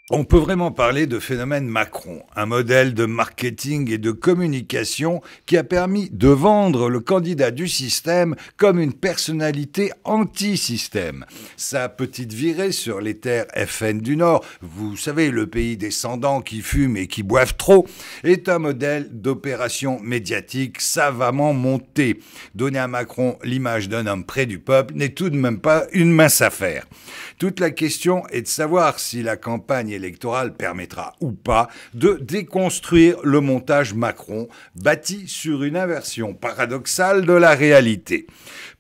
On peut vraiment parler de phénomène Macron, un modèle de marketing et de communication qui a permis de vendre le candidat du système comme une personnalité anti-système. Sa petite virée sur les terres FN du Nord, vous savez, le pays descendant qui fument et qui boivent trop, est un modèle d'opération médiatique savamment monté. Donner à Macron l'image d'un homme près du peuple n'est tout de même pas une mince affaire. Toute la question est de savoir si la campagne électorale permettra ou pas de déconstruire le montage Macron, bâti sur une inversion paradoxale de la réalité.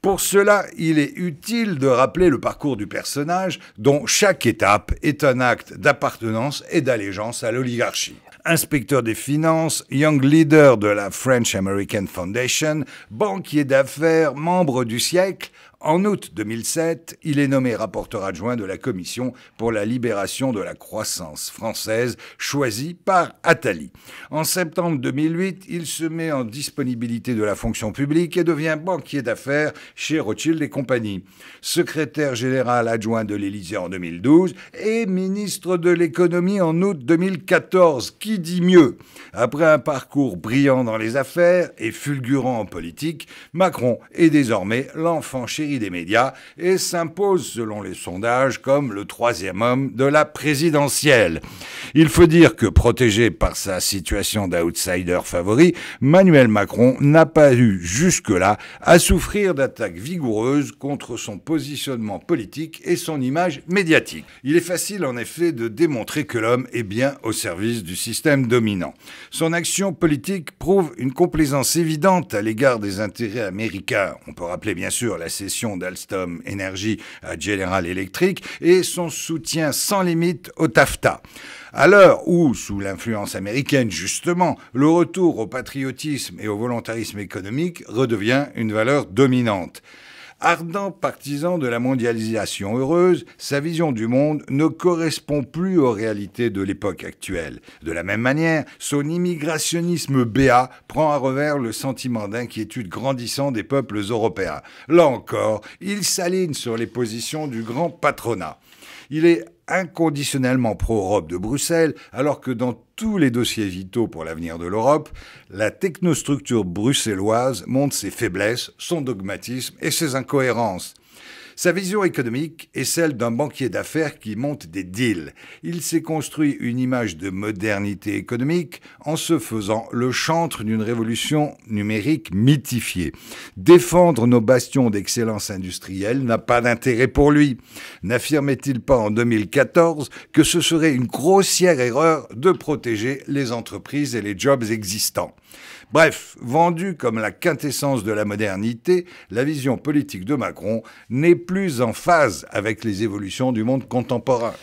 Pour cela, il est utile de rappeler le parcours du personnage dont chaque étape est un acte d'appartenance et d'allégeance à l'oligarchie. Inspecteur des finances, young leader de la French American Foundation, banquier d'affaires, membre du siècle, en août 2007, il est nommé rapporteur adjoint de la Commission pour la libération de la croissance française, choisi par Attali. En septembre 2008, il se met en disponibilité de la fonction publique et devient banquier d'affaires chez Rothschild et compagnie. Secrétaire général adjoint de l'Élysée en 2012 et ministre de l'économie en août 2014. Qui dit mieux? Après un parcours brillant dans les affaires et fulgurant en politique, Macron est désormais l'enfant chéri des médias et s'impose selon les sondages comme le troisième homme de la présidentielle. Il faut dire que protégé par sa situation d'outsider favori, Emmanuel Macron n'a pas eu jusque-là à souffrir d'attaques vigoureuses contre son positionnement politique et son image médiatique. Il est facile en effet de démontrer que l'homme est bien au service du système dominant. Son action politique prouve une complaisance évidente à l'égard des intérêts américains. On peut rappeler bien sûr la cession d'Alstom Energy à General Electric et son soutien sans limite au TAFTA. À l'heure où, sous l'influence américaine justement, le retour au patriotisme et au volontarisme économique redevient une valeur dominante. Ardent partisan de la mondialisation heureuse, sa vision du monde ne correspond plus aux réalités de l'époque actuelle. De la même manière, son immigrationnisme béat prend à revers le sentiment d'inquiétude grandissant des peuples européens. Là encore, il s'aligne sur les positions du grand patronat. Il est inconditionnellement pro-Europe de Bruxelles, alors que dans tous les dossiers vitaux pour l'avenir de l'Europe, la technostructure bruxelloise montre ses faiblesses, son dogmatisme et ses incohérences. Sa vision économique est celle d'un banquier d'affaires qui monte des deals. Il s'est construit une image de modernité économique en se faisant le chantre d'une révolution numérique mythifiée. Défendre nos bastions d'excellence industrielle n'a pas d'intérêt pour lui. N'affirmait-il pas en 2014 que ce serait une grossière erreur de protéger les entreprises et les jobs existants? Bref, vendue comme la quintessence de la modernité, la vision politique de Macron n'est plus en phase avec les évolutions du monde contemporain.